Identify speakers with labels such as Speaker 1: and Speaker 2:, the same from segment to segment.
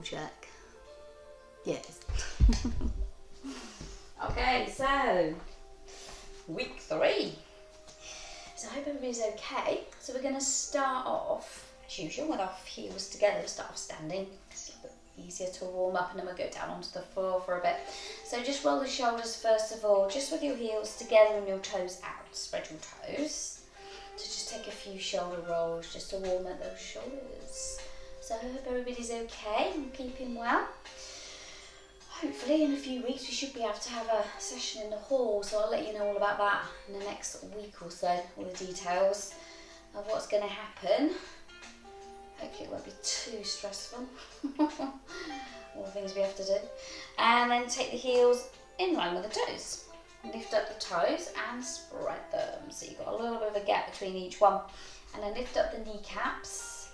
Speaker 1: check. Yes. Okay, so week 3. So I hope everybody's okay. So we're going to start off, as usual, with our heels together. Start off standing. It's a little bit easier to warm up, and then we'll go down onto the floor for a bit. So just roll the shoulders first of all, just with your heels together and your toes out. Spread your toes. So just take a few shoulder rolls just to warm up those shoulders. So I hope everybody's okay and keeping well. Hopefully in a few weeks we should be able to have a session in the hall, so I'll let you know all about that in the next week or so, all the details of what's going to happen. Hopefully it won't be too stressful, all the things we have to do. And then take the heels in line with the toes. Lift up the toes and spread them, so you've got a little bit of a gap between each one. And then lift up the kneecaps,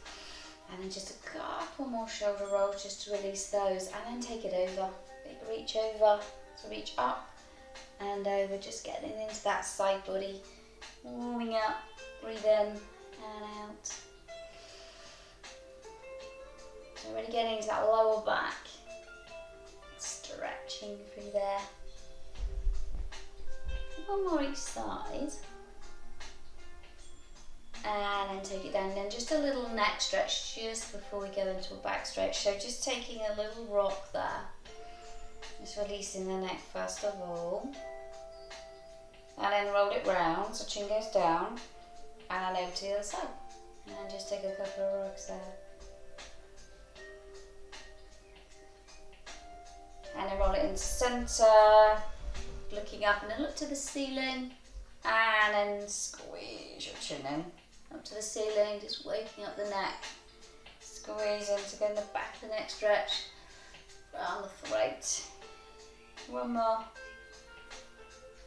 Speaker 1: and then just a couple more shoulder rolls just to release those, and then take it over. Big reach over, so reach up and over, just getting into that side body, warming up, breathe in and out. So really getting into that lower back, stretching through there. One more each side. And then take it down, then just a little neck stretch just before we go into a back stretch. So just taking a little rock there, just releasing the neck first of all, and then roll it round so chin goes down, and then over to the other side, and then just take a couple of rocks there, and then roll it into centre, looking up, and then look to the ceiling, and then squeeze your chin in up to the ceiling, just waking up the neck, squeeze into getting the back of the neck stretch, round the throat. One more,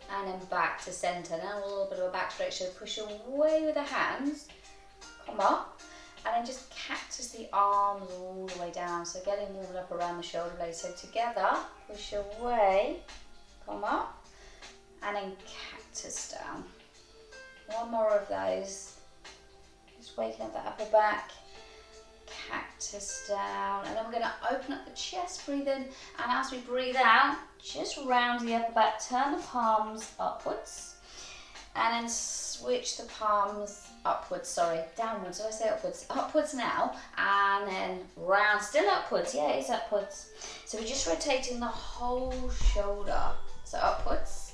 Speaker 1: and then back to centre. Now a little bit of a back stretch, so push away with the hands, come up, and then just cactus the arms all the way down, so getting warmed up around the shoulder blades. So together, push away, come up, and then cactus down. One more of those. Just waking up the upper back, cactus down, and then we're going to open up the chest, breathe in, and as we breathe out, just round the upper back, turn the palms upwards, and then switch the palms upwards, downwards, did I say upwards? Upwards now, and then round, still upwards, yeah, it's upwards. So we're just rotating the whole shoulder, so upwards,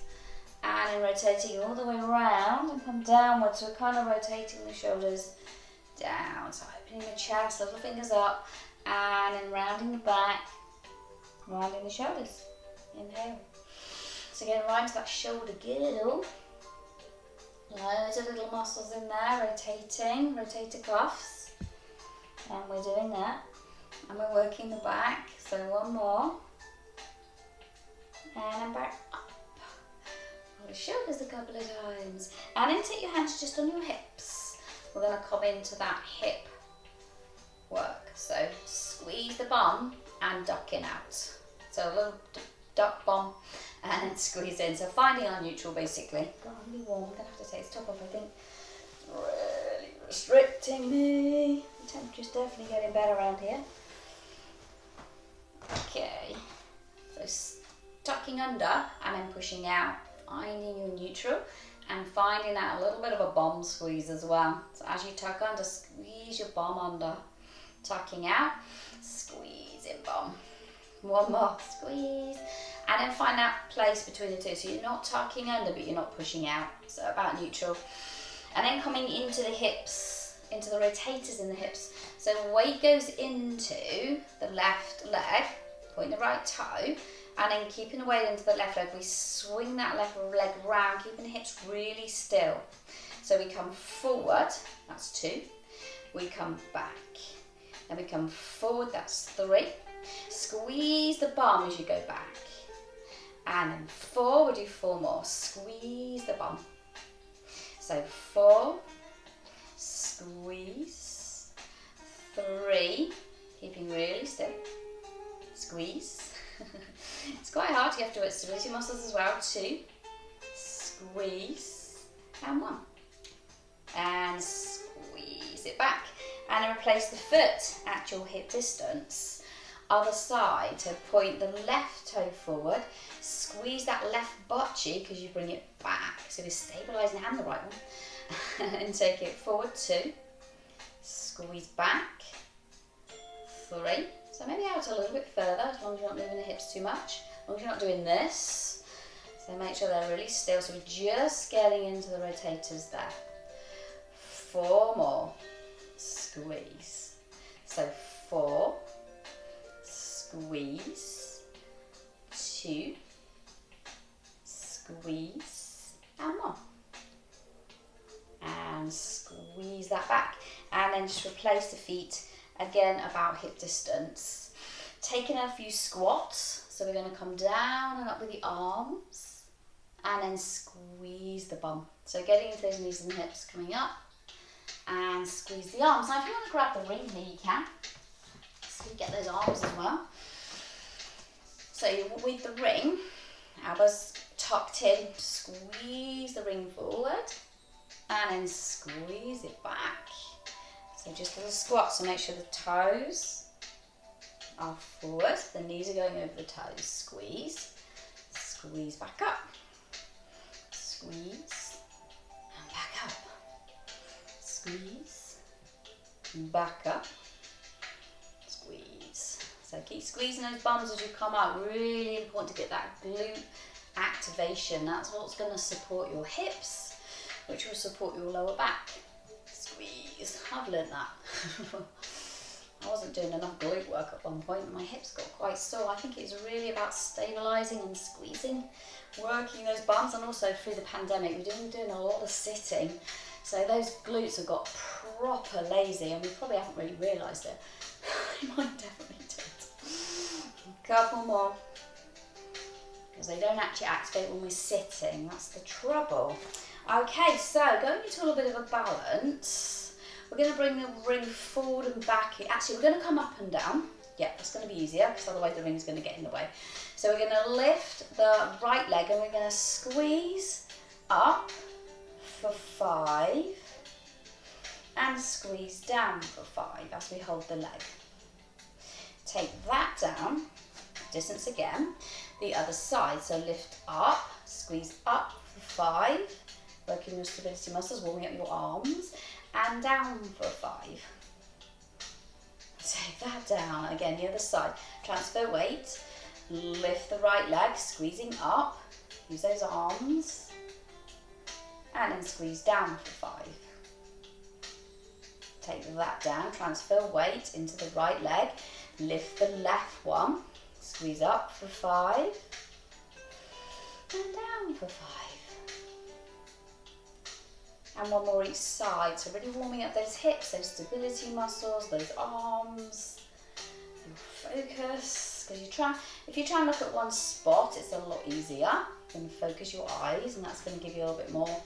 Speaker 1: and then rotating all the way around and come downwards, so we're kind of rotating the shoulders down, so opening the chest, little fingers up, and then rounding the back, rounding the shoulders. Inhale. So again, right into that shoulder girdle. Loads of little muscles in there, rotating, rotator cuffs. And we're doing that. And we're working the back. So one more. And then back up. Roll the shoulders a couple of times. And then take your hands just on your hips. We're going to come into that hip work. So squeeze the bum and duck in out. So a little duck bum and then squeeze in. So finding our neutral basically. God, I'm really warm. I'm going to have to take this top off, I think. Really restricting me. The temperature's definitely getting better around here. Okay. So tucking under and then pushing out. Finding your neutral and finding out a little bit of a bum squeeze as well. So as you tuck under, squeeze your bum under. Tucking out, squeeze in bum. One more, squeeze. And then find that place between the two. So you're not tucking under, but you're not pushing out. So about neutral. And then coming into the hips, into the rotators in the hips. So weight goes into the left leg, point the right toe, and then keeping the weight into the left leg, we swing that left leg round, keeping the hips really still. So we come forward, that's 2. We come back. Then we come forward, that's 3. Squeeze the bum as you go back. And then 4, we'll do 4 more. Squeeze the bum. So 4, squeeze, 3, keeping really still, squeeze. It's quite hard, you have to work stability muscles as well. 2, squeeze, and 1. And squeeze it back. And then replace the foot at your hip distance Other side, so point the left toe forward, squeeze that left butt cheek as you bring it back. So we're stabilising and the right one. And take it forward, 2. Squeeze back, 3. So maybe out a little bit further, as long as you're not moving the hips too much. As long as you're not doing this. So make sure they're really still. So we're just getting into the rotators there. 4 more. Squeeze. So 4. Squeeze. 2. Squeeze. And 1. And squeeze that back. And then just replace the feet again about hip distance. Taking a few squats. So we're going to come down and up with the arms. And then squeeze the bum. So getting into those knees and hips, coming up and squeeze the arms. Now if you want to grab the ring here, you can. So you get those arms as well. So with the ring, elbows tucked in, squeeze the ring forward and then squeeze it back. So just little squats, so make sure the toes are forward, the knees are going over the toes. Squeeze, squeeze back up. Squeeze and back up. Squeeze, back up, squeeze. So keep squeezing those bums as you come up. Really important to get that glute activation. That's what's going to support your hips, which will support your lower back. Squeeze. I've learned that. I wasn't doing enough glute work at one point and my hips got quite sore. I think it's really about stabilising and squeezing, working those bums, and also through the pandemic we've been doing a lot of sitting. So those glutes have got proper lazy and we probably haven't really realised it. Mine definitely did. A couple more. Because they don't actually activate when we're sitting. That's the trouble. Okay, so going into a little bit of a balance. We're going to bring the ring forward and back. Actually, we're going to come up and down. Yeah, that's going to be easier because otherwise the ring's going to get in the way. So we're going to lift the right leg and we're going to squeeze up for 5 and squeeze down for 5 as we hold the leg. Take that down, distance again, the other side. So lift up, squeeze up for 5, working your stability muscles, warming up your arms, and down for 5. Take that down, again the other side. Transfer weight, lift the right leg, squeezing up, use those arms, and then squeeze down for 5. Take that down, transfer weight into the right leg, lift the left one, squeeze up for 5, and down for 5. And one more each side, so really warming up those hips, those stability muscles, those arms. Focus, because if you try and look at one spot, it's a lot easier. Then focus your eyes, and that's going to give you a little bit more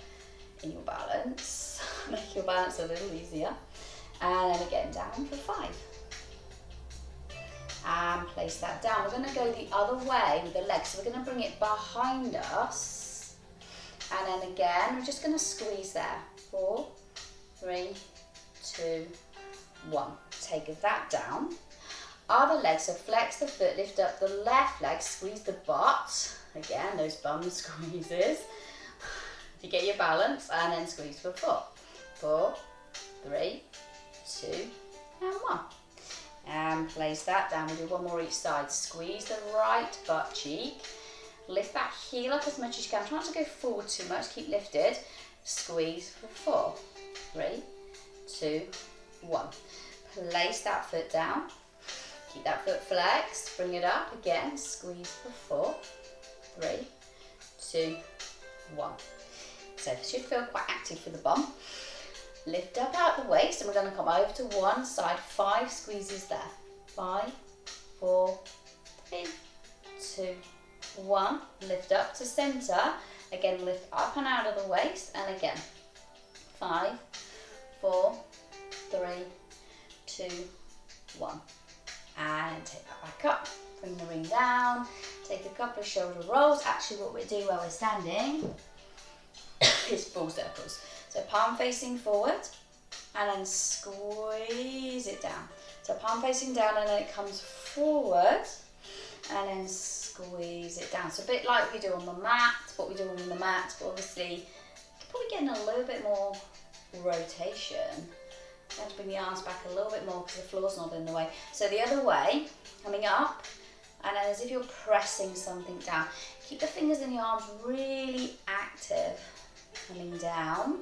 Speaker 1: in your balance, make your balance a little easier. And then again, down for 5. And place that down. We're going to go the other way with the legs, so we're going to bring it behind us. And then again, we're just going to squeeze there. 4, 3, 2, 1. Take that down. Other leg, so flex the foot, lift up the left leg, squeeze the butt. Again, those bum squeezes. If you get your balance, and then squeeze for 4. 4, 3, 2, and 1. And place that down. We'll do one more each side. Squeeze the right butt cheek. Lift that heel up as much as you can. Try not to go forward too much. Keep lifted. Squeeze for 4. 3, 2, 1. Place that foot down. Keep that foot flexed. Bring it up again. Squeeze for 4. 3, 2, 1. So this should feel quite active for the bum. Lift up out the waist, and we're going to come over to one side. 5 squeezes there. 5, 4, 3, 2, 1. Lift up to center. Again, lift up and out of the waist, and again. 5, 4, 3, 2, 1. And take that back up. Bring the ring down. Take a couple of shoulder rolls. Actually, what we do while we're standing is full circles. So palm facing forward, and then squeeze it down. So palm facing down, and then it comes forward, and then squeeze it down. So a bit like we do on the mat, what we do on the mat, but obviously you're probably getting a little bit more rotation. You have to bring the arms back a little bit more because the floor's not in the way. So the other way, coming up, and then as if you're pressing something down. Keep the fingers in your arms really active, coming down.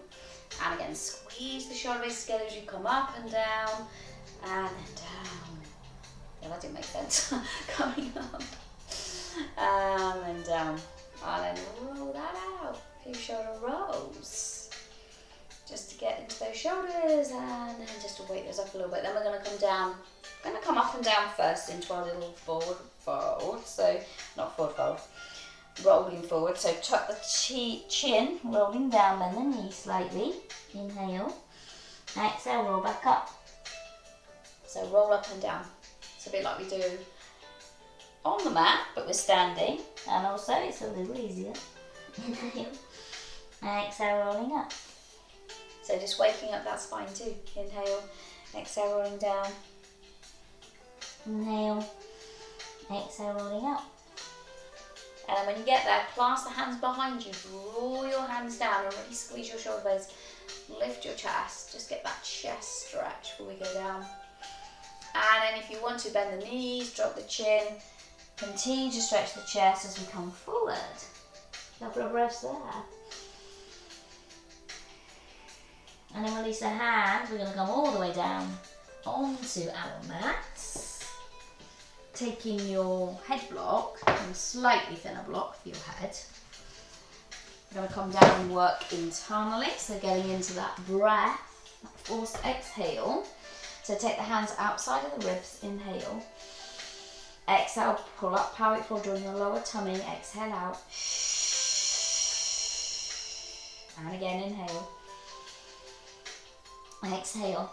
Speaker 1: And again, squeeze the shoulder blades together as you come up and down, and then down. Yeah, that didn't make sense. Coming up, and then down. And then roll that out. A few shoulder rolls. Just to get into those shoulders, and then just to weight those up a little bit. Then we're going to come down. We're going to come up and down first into our little forward fold. So, not forward fold. Rolling forward, so tuck the chin, rolling down, bend the knee slightly, inhale, exhale, roll back up. So roll up and down. It's a bit like we do on the mat, but we're standing, and also it's a little easier. Inhale, exhale, rolling up. So just waking up that spine too. Inhale, exhale, rolling down. Inhale, exhale, rolling up. And then when you get there, clasp the hands behind you, draw your hands down and really squeeze your shoulder blades. Lift your chest, just get that chest stretch before we go down. And then if you want to, bend the knees, drop the chin, continue to stretch the chest as we come forward. Couple of breaths there. And then release the hands, we're going to come all the way down onto our mats. Taking your head block, and slightly thinner block for your head. We're going to come down and work internally, so getting into that breath, that forced exhale. So take the hands outside of the ribs, inhale. Exhale, pull up, pelvic floor, drawing your lower tummy, exhale out. And again, inhale. Exhale.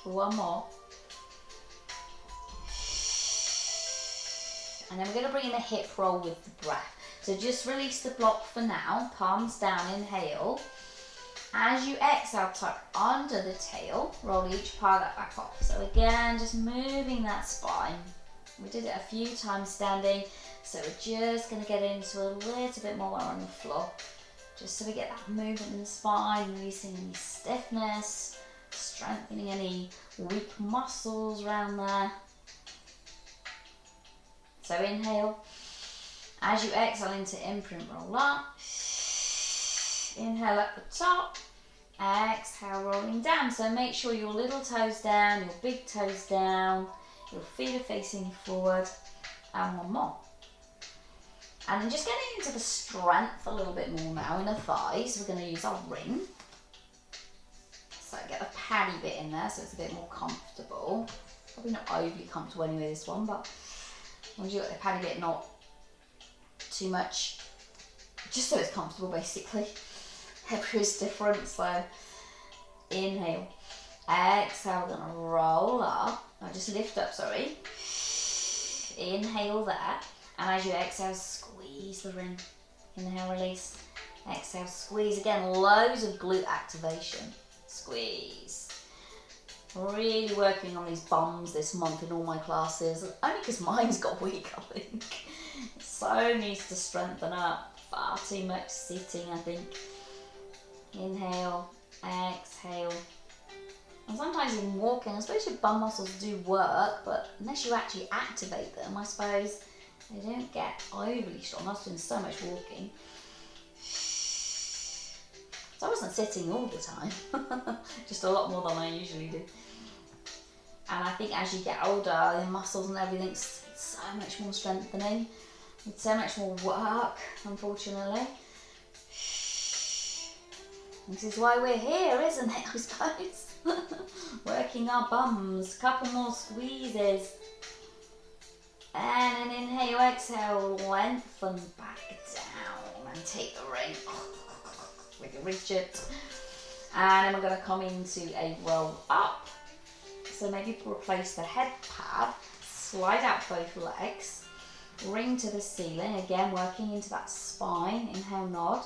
Speaker 1: One more. And then we're going to bring in a hip roll with the breath. So just release the block for now. Palms down, inhale. As you exhale, tuck under the tail. Roll each part of that back off. So again, just moving that spine. We did it a few times standing. So we're just going to get into a little bit more on the floor. Just so we get that movement in the spine, releasing any stiffness, strengthening any weak muscles around there. So inhale, as you exhale into imprint, roll up. Inhale at the top, exhale rolling down. So make sure your little toes down, your big toes down, your feet are facing forward, and one more. And then just getting into the strength a little bit more now in the thighs, we're going to use our ring. So get the paddy bit in there so it's a bit more comfortable. Probably not overly comfortable anyway, this one, but once you've got the paddy bit, not too much, just so it's comfortable basically. Everyone's different, so inhale, exhale, we're gonna roll up, just lift up, sorry. Inhale there, and as you exhale, squeeze the ring. Inhale, release, exhale, squeeze. Again, loads of glute activation, squeeze. Really working on these bums this month in all my classes, only because mine's got weak, I think. So needs to strengthen up, far too much sitting, I think. Inhale, exhale. And sometimes in walking, I suppose your bum muscles do work, but unless you actually activate them, I suppose they don't get overly strong. I was doing so much walking. So I wasn't sitting all the time, just a lot more than I usually do. And I think as you get older, your muscles and everything's so much more strengthening. It's so much more work, unfortunately. This is why we're here, isn't it, I suppose? Working our bums, couple more squeezes. And an inhale, exhale, lengthen back down and take the ring. We can reach it. And then we're going to come into a roll up. So maybe replace the head pad, slide out both legs, ring to the ceiling, again working into that spine, inhale, nod.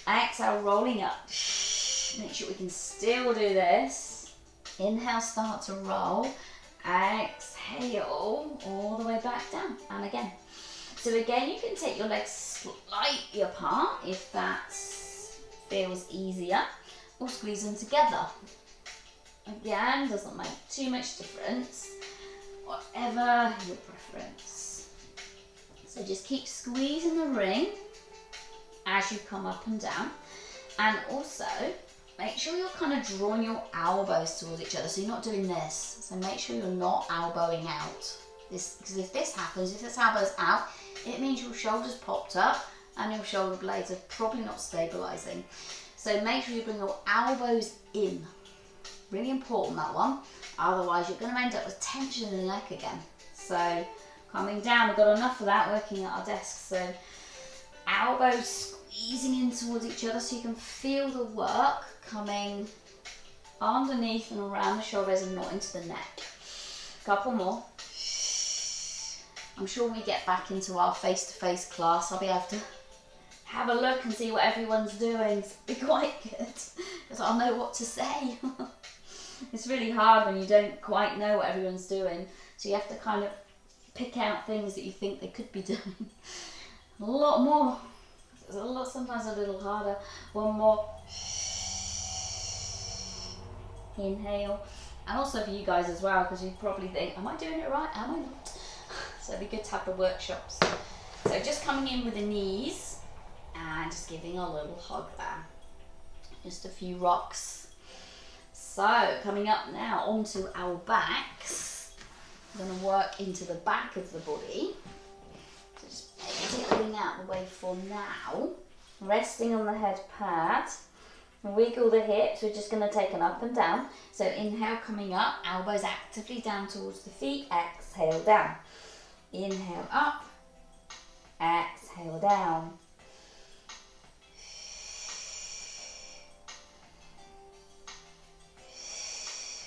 Speaker 1: Exhale, rolling up. Make sure we can still do this. Inhale, start to roll. Exhale, all the way back down. And again. So again, you can take your legs slightly apart if that feels easier, or squeeze them together. Again, doesn't make too much difference, whatever your preference. So just keep squeezing the ring as you come up and down. And also, make sure you're kind of drawing your elbows towards each other, so you're not doing this. So make sure you're not elbowing out. Because if this happens, if this elbow's out, it means your shoulders popped up and your shoulder blades are probably not stabilising. So make sure you bring your elbows in. Really important, that one. Otherwise, you're going to end up with tension in the neck again. So coming down, we've got enough of that working at our desks. So elbows squeezing in towards each other so you can feel the work coming underneath and around the shoulders and not into the neck. Couple more. I'm sure when we get back into our face-to-face class, I'll be able to have a look and see what everyone's doing. It'll be quite good, because I'll know what to say. It's really hard when you don't quite know what everyone's doing, so you have to kind of pick out things that you think they could be doing. A lot more. It's sometimes a little harder. One more. Inhale. And also for you guys as well, because you probably think, am I doing it right? Am I not? So it'd be good to have the workshops. So just coming in with the knees and just giving a little hug there. Just a few rocks. So coming up now onto our backs. We're going to work into the back of the body. So just take the ring out of the way for now. Resting on the head pad. Wiggle the hips. We're just going to take an up and down. So inhale, coming up, elbows actively down towards the feet. Exhale, down. Inhale up, exhale down.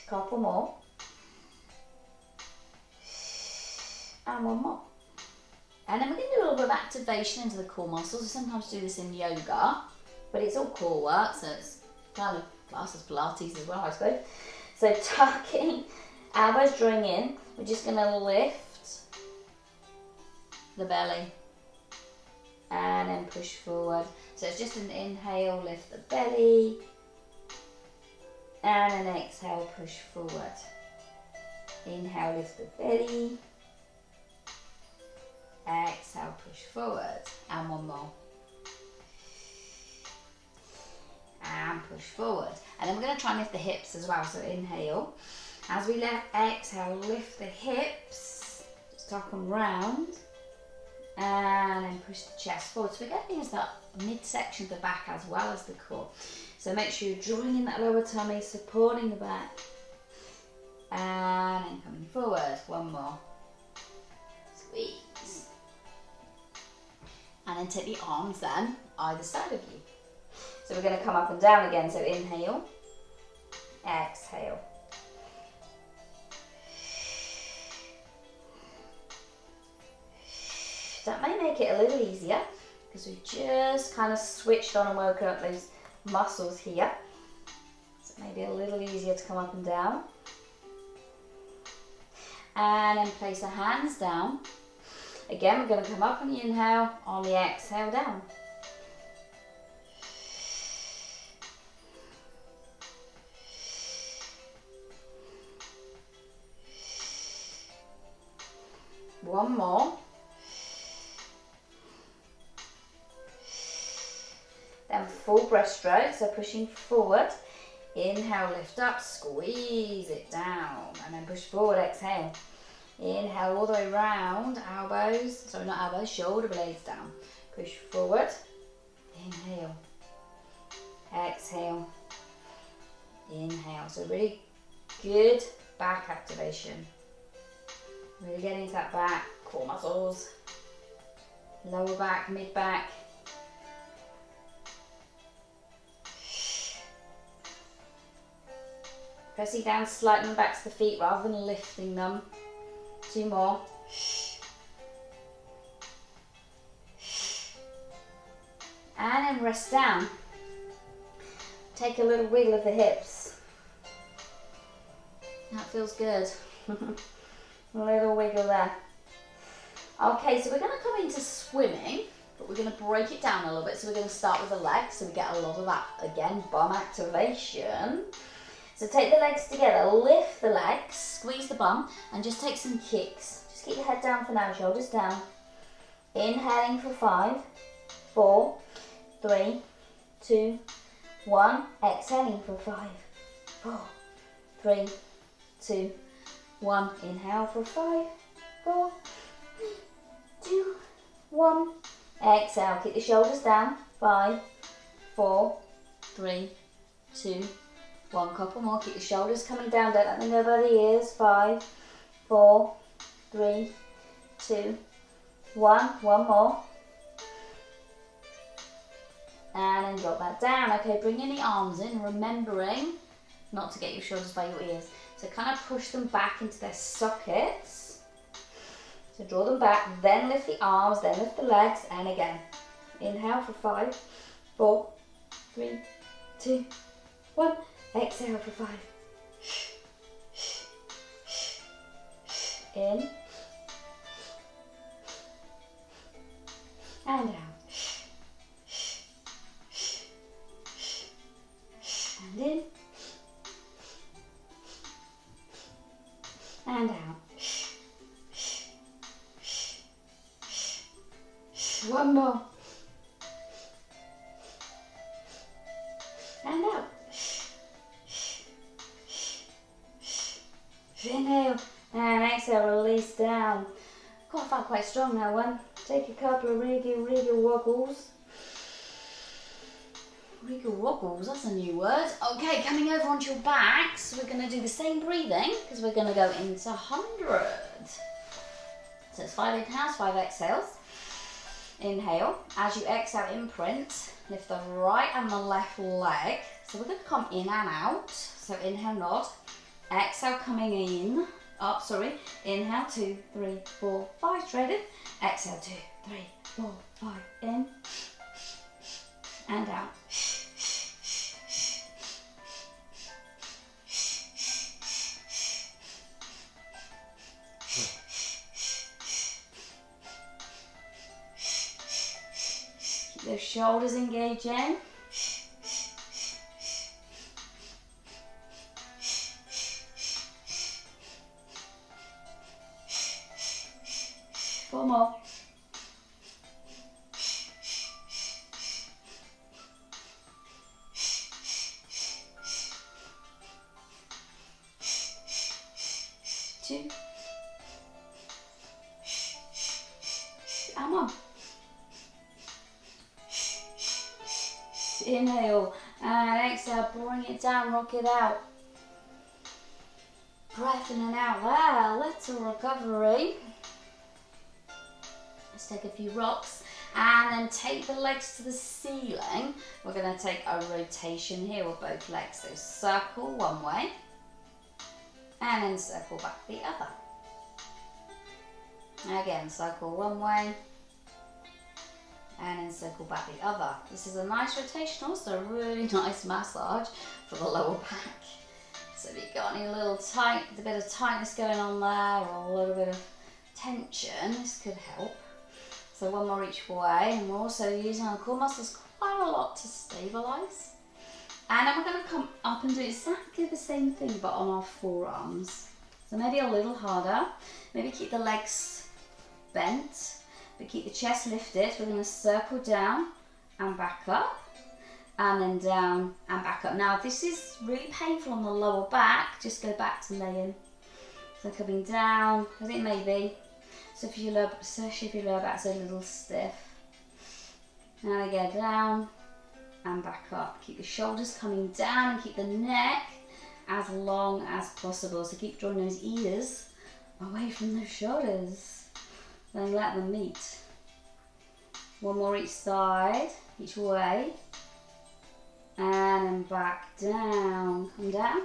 Speaker 1: Couple more. And one more. And then we're going to do a little bit of activation into the core muscles. We sometimes do this in yoga, but it's all core work, so it's kind of classed as Pilates as well, I suppose. So tucking, elbows drawing in. We're just going to lift the belly and then push forward. So it's just an inhale, lift the belly, and an exhale, push forward. Inhale, lift the belly, exhale, push forward, and one more. And push forward. And then we're going to try and lift the hips as well. So inhale, as we exhale, lift the hips, just tuck them round. And then push the chest forward. So we're getting into that midsection of the back as well as the core. So make sure you're drawing in that lower tummy, supporting the back. And then coming forward. One more. Squeeze. And then take the arms then either side of you. So we're going to come up and down again. So inhale. Exhale. That may make it a little easier because we've just kind of switched on and woken up those muscles here. So it may be a little easier to come up and down. And then place the hands down. Again, we're going to come up on the inhale, on the exhale down. One more. Then full breaststroke, so pushing forward. Inhale, lift up, squeeze it down, and then push forward, exhale. Inhale all the way round, elbows, sorry not elbows, shoulder blades down. Push forward, inhale, exhale, inhale. So really good back activation. Really getting into that back, core muscles, lower back, mid back. Pressing down slightly back to the feet rather than lifting them. Two more. And then rest down. Take a little wiggle of the hips. That feels good. A little wiggle there. Okay, so we're going to come into swimming, but we're going to break it down a little bit. So we're going to start with the legs, so we get a lot of that, again, bum activation. So take the legs together, lift the legs, squeeze the bum, and just take some kicks. Just keep your head down for now, shoulders down. Inhaling for 5, 4, 3, 2, 1. Exhaling for 5, 4, 3, 2, 1. Inhale for 5, 4, 2, 1. Exhale, keep the shoulders down. 5, 4, 3, 2, 1. Couple more, keep the shoulders coming down, don't let them go by the ears. 5, 4, 3, 2, 1. One more. And then drop that down. Okay, bringing the arms in, remembering not to get your shoulders by your ears. So kind of push them back into their sockets. So draw them back, then lift the arms, then lift the legs, and again. Inhale for 5, 4, 3, 2, 1. Exhale for 5. In. And out. And in. And out. One more. And out. Inhale and exhale, release down. God, I felt quite strong now, one. Take a couple of wriggle woggles. Wriggle woggles, that's a new word. Okay, coming over onto your back, so we're going to do the same breathing because we're going to go into 100. So it's 5 inhales, 5 exhales. Inhale. As you exhale, imprint. Lift the right and the left leg. So we're going to come in and out. So inhale, nod. Exhale, coming in. Up, sorry. Inhale, 2, 3, 4, 5. Straight in. Exhale, 2, 3, 4, 5. In. And out. Keep those shoulders engaging. 4 more. Two. And 1. Inhale and exhale, bring it down, rock it out. Breath in and out there, little recovery. Let's take a few rocks and then take the legs to the ceiling. We're going to take a rotation here with both legs. So circle one way and then circle back the other. Again, circle one way and then circle back the other. This is a nice rotation, also a really nice massage for the lower back. So if you've got any little a bit of tightness going on there or a little bit of tension, this could help. So one more each way, and we're also using our core muscles quite a lot to stabilise. And then we're going to come up and do exactly the same thing but on our forearms. So maybe a little harder. Maybe keep the legs bent, but keep the chest lifted. We're going to circle down and back up, and then down and back up. Now if this is really painful on the lower back, just go back to laying. So coming down, as it may be. So if your lower, especially if your lower back's a little stiff. Now again, down and back up. Keep the shoulders coming down and keep the neck as long as possible. So keep drawing those ears away from those shoulders. Then let them meet. One more each side, each way. And then back down. Come down.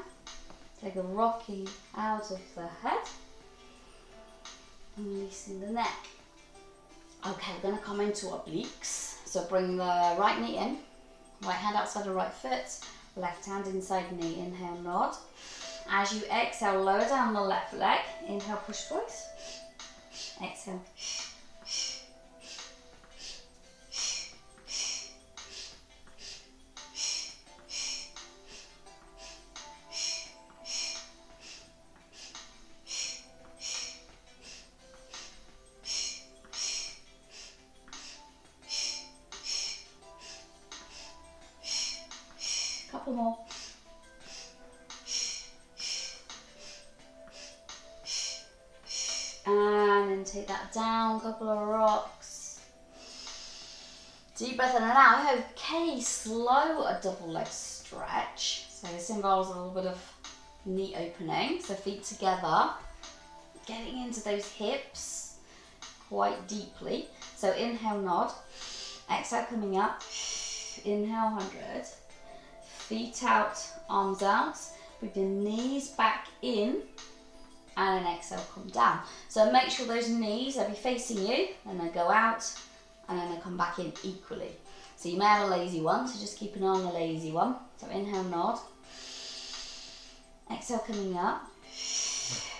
Speaker 1: Take a rocky out of the head. Releasing the neck. Okay, we're going to come into obliques. So bring the right knee in, right hand outside the right foot, left hand inside knee. Inhale, nod. As you exhale, lower down the left leg. Inhale, push twice. Exhale. Couple more. And then take that down, couple of rocks. Deep breath in and out. Okay, slow a double leg stretch. So this involves a little bit of knee opening. So feet together, getting into those hips quite deeply. So inhale, nod. Exhale, coming up. Inhale, 100. Feet out, arms out. Bring your knees back in. And then exhale, come down. So make sure those knees, they'll be facing you, and they go out, and then they come back in equally. So you may have a lazy one, so just keep an eye on the lazy one. So inhale, nod. Exhale, coming up.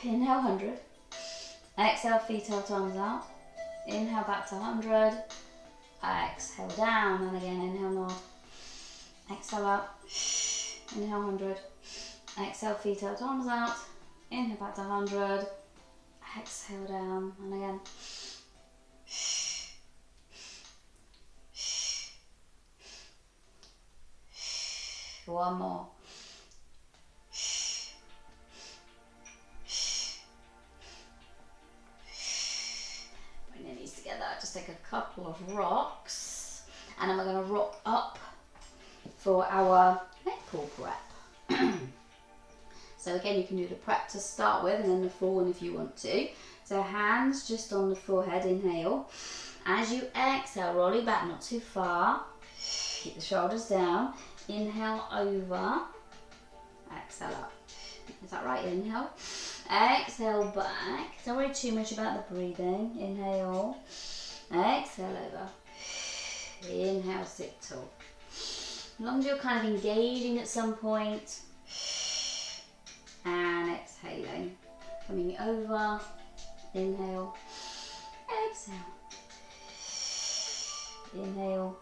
Speaker 1: Inhale, 100. Exhale, feet out, arms out. Inhale, back to 100. Exhale, down, and again, inhale, nod. Exhale, up. Inhale, 100. Exhale, feet out, arms out. Inhale, back to 100. Exhale, down, and again. One more. Bring your knees together. Just take a couple of rocks, and then we're going to rock up for our neck pull prep. So again, you can do the prep to start with and then the full one if you want to. So hands just on the forehead, inhale. As you exhale, roll it back, not too far. Keep the shoulders down. Inhale over. Exhale up. Is that right? Inhale. Exhale back. Don't worry too much about the breathing. Inhale. Exhale over. Inhale, sit tall. As long as you're kind of engaging at some point. And exhaling, coming over, inhale, exhale, inhale,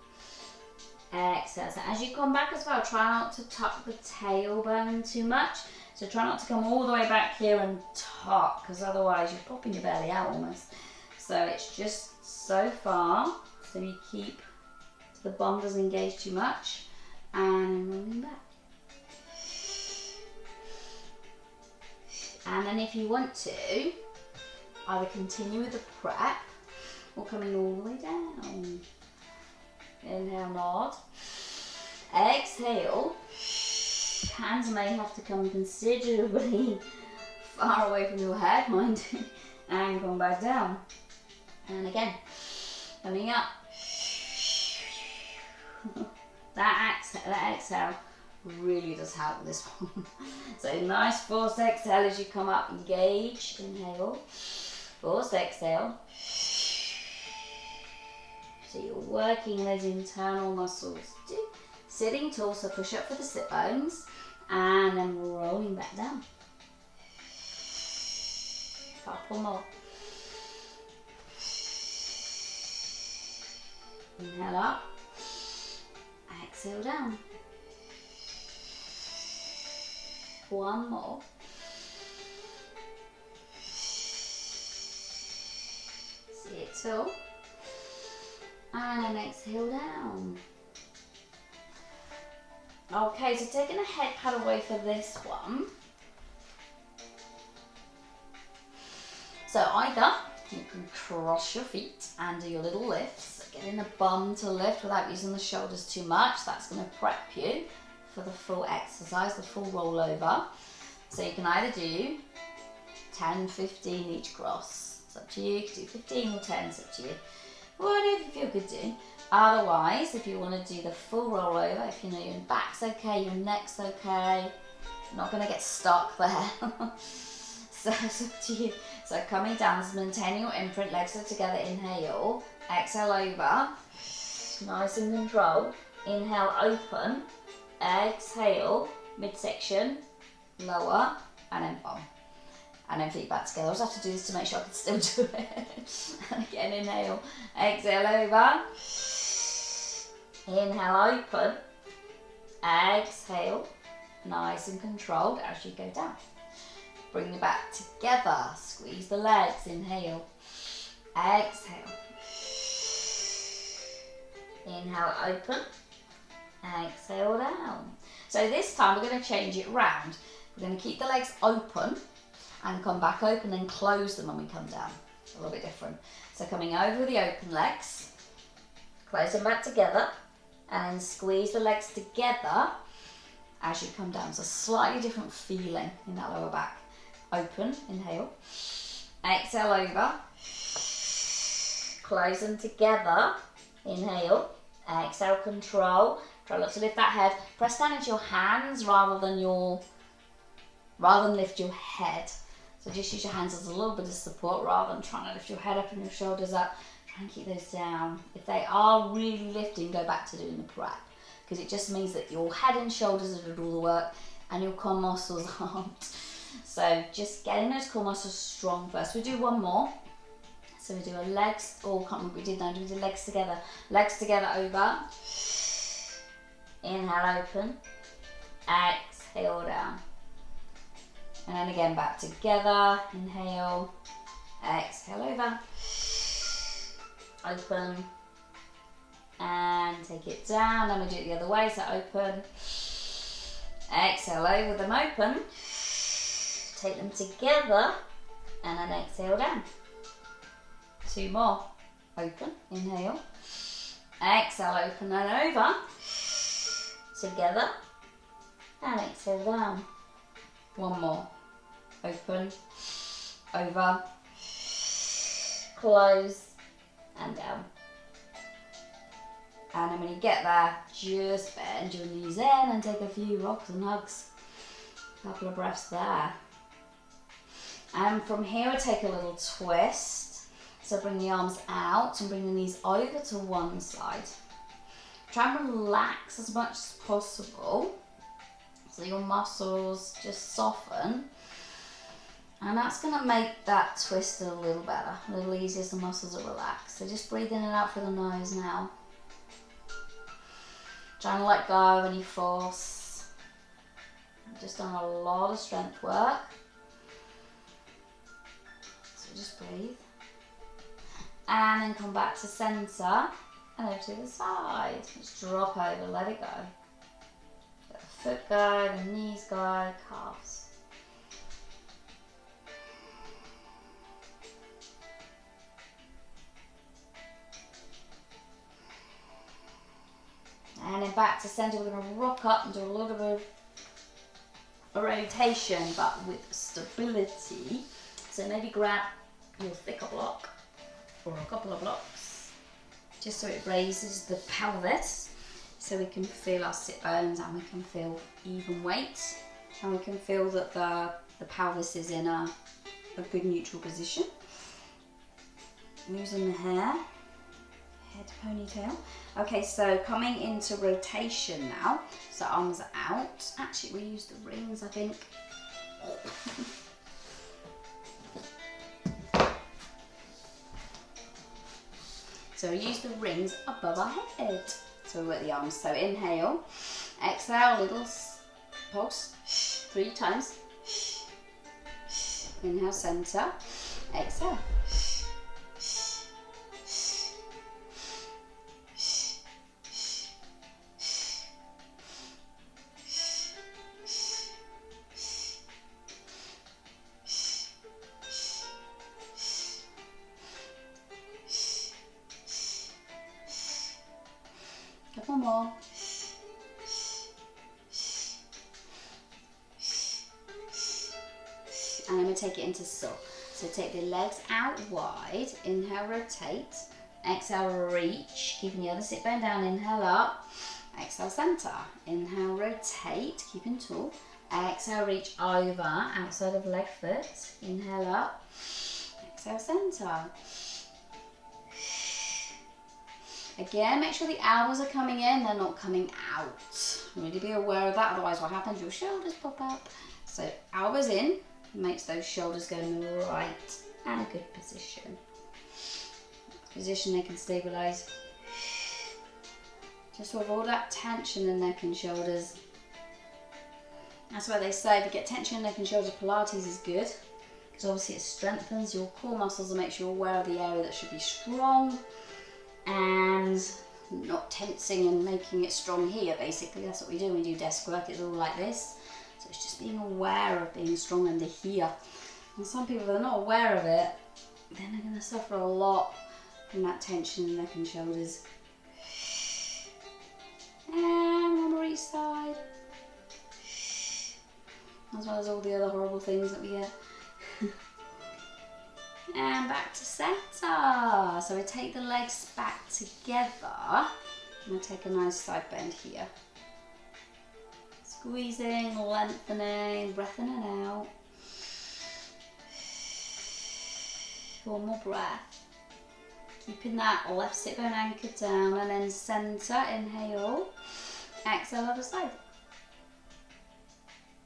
Speaker 1: exhale. So as you come back as well, try not to tuck the tailbone too much. So try not to come all the way back here and tuck, because otherwise you're popping your belly out almost. So it's just so far, so you keep the bum doesn't engage too much, and rolling back. And then if you want to, either continue with the prep or coming all the way down. Inhale, nod. Exhale. Hands may have to come considerably far away from your head, mind you, and come back down. And again, coming up. That exhale really does help with this one. So nice forced exhale as you come up, engage, inhale, forced exhale. So you're working those internal muscles. Sitting tall, so push up for the sit bones, and then rolling back down. Couple more. Inhale up, exhale down. One more. Sit tall. And then exhale down. Okay, so taking a head pad away for this one. So either you can cross your feet and do your little lifts, getting the bum to lift without using the shoulders too much. That's going to prep you for the full exercise, the full rollover. So you can either do 10, 15 each cross. It's up to you. You can do 15 or 10, it's up to you. Whatever you feel good doing. Otherwise, if you want to do the full rollover, if you know your back's okay, your neck's okay, you're not going to get stuck there. So it's up to you. So coming down, so maintaining your imprint, legs are together, inhale, exhale over, nice and controlled, inhale open, exhale, midsection, lower, and then bum. And then feet back together. I just have to do this to make sure I can still do it. And again, inhale, exhale over. Inhale, open. Exhale, nice and controlled as you go down. Bring the back together, squeeze the legs, inhale, exhale. Inhale, open, exhale down. So this time we're going to change it round. We're going to keep the legs open and come back open and close them when we come down. A little bit different. So coming over the open legs, close them back together, and then squeeze the legs together as you come down. So slightly different feeling in that lower back. Open, inhale, exhale over, close them together, inhale, exhale, control. Try not to lift that head. Press down into your hands rather than lift your head. So just use your hands as a little bit of support rather than trying to lift your head up and your shoulders up. Try and keep those down. If they are really lifting, go back to doing the prep, because it just means that your head and shoulders are doing all the work and your core muscles aren't. So just getting those core muscles strong first. We do one more. So we do a legs, or can't remember what we did now. We do legs together. Legs together over. Inhale, open. Exhale, down. And then again back together. Inhale. Exhale over. Open. And take it down. And we do it the other way. So open. Exhale over them, open. Take them together. And then exhale down. Two more. Open. Inhale. Exhale, open and over. Together. And exhale down. One more. Open. Over. Close. And down. And then when you get there, just bend your knees in and take a few rocks and hugs. A couple of breaths there. And from here, we take a little twist. So bring the arms out and bring the knees over to one side. Try and relax as much as possible so your muscles just soften. And that's going to make that twist a little better, a little easier so the muscles are relaxed. So just breathe in and out through the nose now. Try and let go of any force. I've just done a lot of strength work. So just breathe. And then come back to centre and over to the side. Just drop over, let it go. Let the foot go, the knees go, calves. And then back to centre, we're going to rock up and do a little bit of a rotation, but with stability. So maybe grab your thicker block or a couple of blocks, just so it raises the pelvis, so we can feel our sit bones and we can feel even weight, and we can feel that the pelvis is in a good neutral position. Losing the hair. Head ponytail. Okay, so coming into rotation now. So arms out. Actually, we use the rings, I think. So we use the rings above our head. So we work the arms. So inhale, exhale, little pulse, 3 times. Inhale, center, exhale. Couple more. And I'm going to take it into so. So take the legs out wide. Inhale, rotate. Exhale, reach. Keeping the other sit bone down. Inhale up. Exhale, center. Inhale, rotate. Keeping tall. Exhale, reach over. Outside of leg foot. Inhale up. Exhale, center. Again, make sure the elbows are coming in, they're not coming out. Really be aware of that, otherwise what happens, your shoulders pop up. So elbows in, makes those shoulders go in the right and a good position. Position they can stabilise. Just with all that tension in neck and shoulders. That's why they say if you get tension in neck and shoulders, Pilates is good. Because obviously it strengthens your core muscles and makes you aware of the area that should be strong. And not tensing and making it strong here, basically. That's what we do when we do desk work, it's all like this. So it's just being aware of being strong under here. And some people, if they're not aware of it, then they're going to suffer a lot from that tension in neck and shoulders. And one more each side. As well as all the other horrible things that we get. And back to centre. So we take the legs back together. And I take a nice side bend here. Squeezing, lengthening, breath in and out. One more breath. Keeping that left sit bone anchored down, and then centre, inhale. Exhale, other side.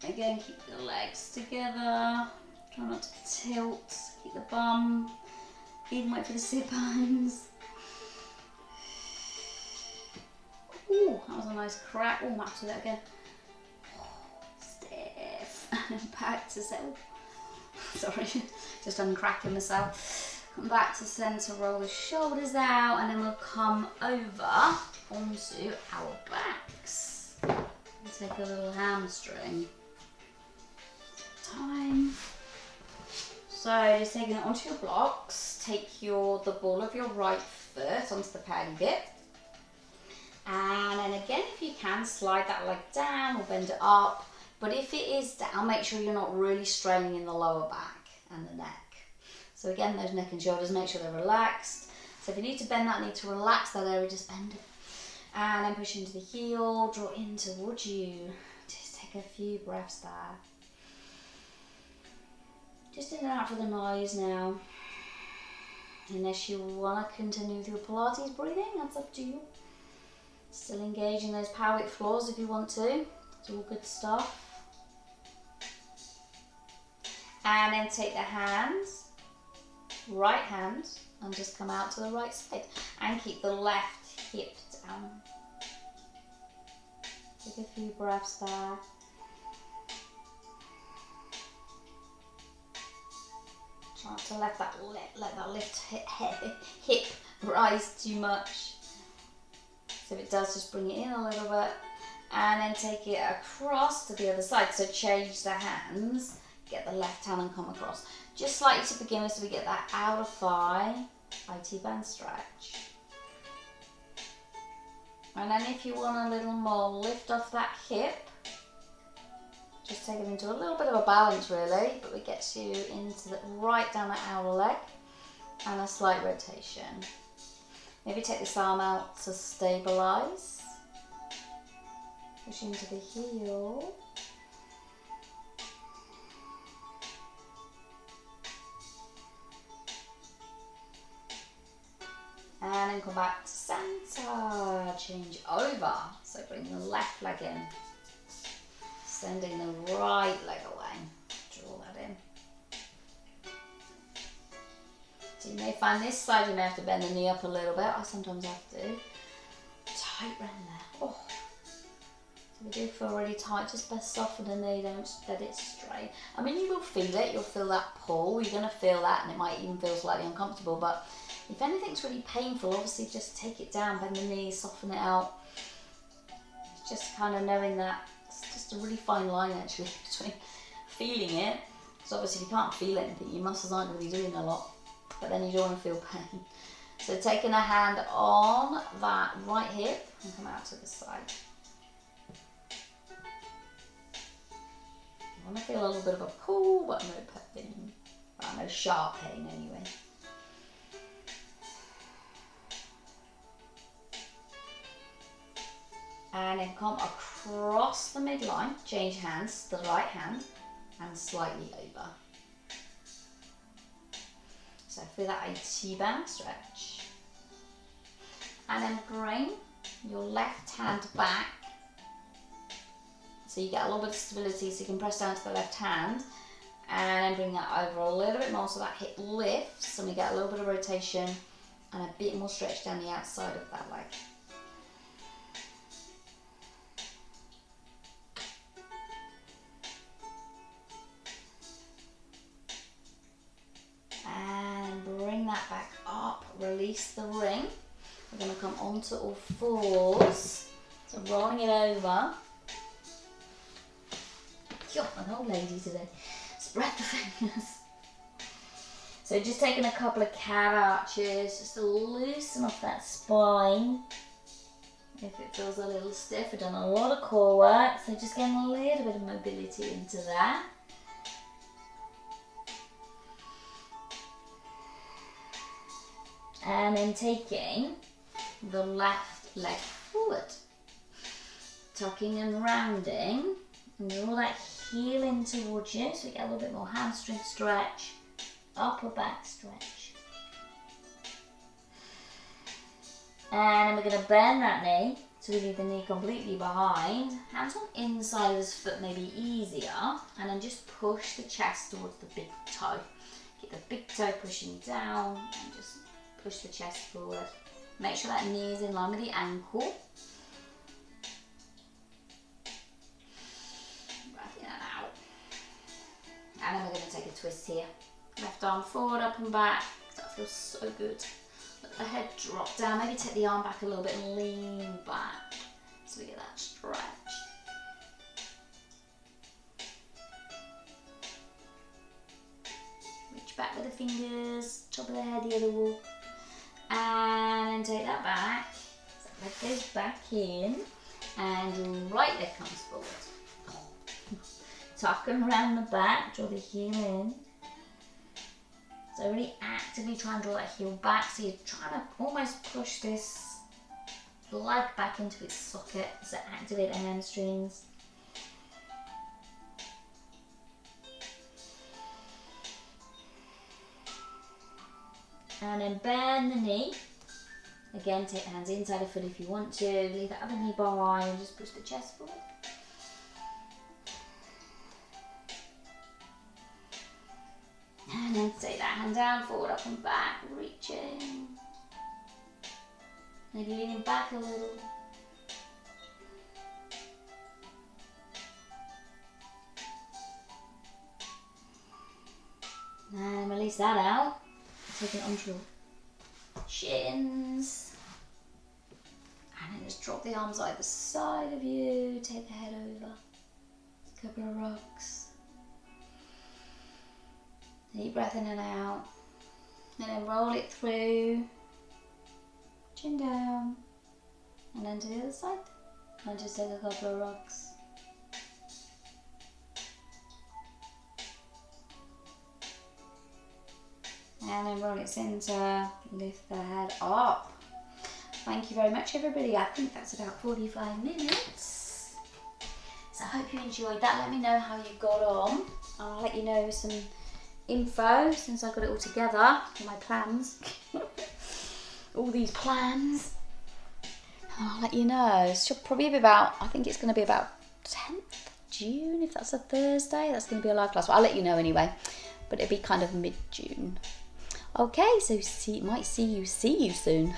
Speaker 1: Again, keep the legs together. Try not to tilt. Keep the bum. Even wait for the sit bones. Ooh, that was a nice crack. Oh, might have to do that again. Stiff. And back to settle. Sorry, just uncracking myself. Come back to centre, roll the shoulders out, and then we'll come over onto our backs. We'll take a little hamstring. Time. So just taking it onto your blocks, take the ball of your right foot onto the paddy bit. And then again, if you can, slide that leg down or bend it up. But if it is down, make sure you're not really straining in the lower back and the neck. So again, those neck and shoulders, make sure they're relaxed. So if you need to bend that, need to relax that area, just bend it. And then push into the heel, draw in towards you. Just take a few breaths there. Just in and out for the nose now. Unless you want to continue with your Pilates breathing, that's up to you. Still engaging those pelvic floors if you want to. It's all good stuff. And then take the hands, right hand, and just come out to the right side. And keep the left hip down. Take a few breaths there. Try not to let that hip rise too much. So if it does, just bring it in a little bit. And then take it across to the other side. So change the hands, get the left hand and come across. Just slightly to begin with, so we get that outer thigh, IT band stretch. And then if you want a little more, lift off that hip. Just take it into a little bit of a balance really, but it gets you into right down that outer leg and a slight rotation. Maybe take this arm out to stabilise. Push into the heel. And then come back to centre. Change over. So bring the left leg in. Sending the right leg away. Draw that in. So you may find this side you may have to bend the knee up a little bit. I sometimes have to. Tight round there. Oh. So we do feel really tight. Just best soften the knee, don't let it stray. I mean, you will feel it. You'll feel that pull. You're going to feel that, and it might even feel slightly uncomfortable. But if anything's really painful, obviously just take it down, bend the knee, soften it out. It's just kind of knowing that. It's just a really fine line actually between feeling it. So obviously if you can't feel anything, your muscles aren't going to be doing a lot, but then you don't want to feel pain. So taking a hand on that right hip and come out to the side. I want to feel a little bit of a pull, but no pain. Well, no sharp pain anyway. And then come across the midline, change hands to the right hand and slightly over. So feel that IT band stretch. And then bring your left hand back. So you get a little bit of stability, so you can press down to the left hand. And then bring that over a little bit more so that hip lifts and we get a little bit of rotation and a bit more stretch down the outside of that leg. And bring that back up, release the ring. We're going to come onto all fours, so rolling it over. You're an old lady today. Spread the fingers. So just taking a couple of cat arches just to loosen off that spine. If it feels a little stiff, we've done a lot of core work, so just getting a little bit of mobility into that. And then taking the left leg forward. Tucking and rounding. And draw that heel in towards you, so you get a little bit more hamstring stretch, upper back stretch. And then we're going to bend that knee, so we leave the knee completely behind. Hands on inside of this foot may be easier, and then just push the chest towards the big toe. Get the big toe pushing down, and just push the chest forward. Make sure that knee is in line with the ankle. And then we're going to take a twist here. Left arm forward, up and back. That feels so good. Let the head drop down. Maybe take the arm back a little bit and lean back. So we get that stretch. Reach back with the fingers. Top of the head, the other wall. And take that back. So that leg goes back in. And right leg comes forward. Tuck and round the back, draw the heel in. So really actively try and draw that heel back. So you're trying to almost push this leg back into its socket to activate the hamstrings. And then bend the knee. Again, take the hands inside the foot if you want to. Leave that other knee behind and just push the chest forward. And then take that hand down, forward, up and back, reaching. Maybe leaning back a little. And release that out. Take it onto your shins. And then just drop the arms either side of you. Take the head over. A couple of rocks. Deep breath in and out. And then roll it through. Chin down. And then to the other side. And just take a couple of rocks. And then roll it center. Lift the head up. Thank you very much, everybody. I think that's about 45 minutes. So I hope you enjoyed that. Let me know how you got on. I'll let you know some info since I got it all together, all my plans, all these plans. I'll let you know. It should probably be about, I think it's going to be about 10th June, if that's a Thursday. That's going to be a live class, but I'll let you know anyway. But it'll be kind of mid-June. Okay, so might see you soon.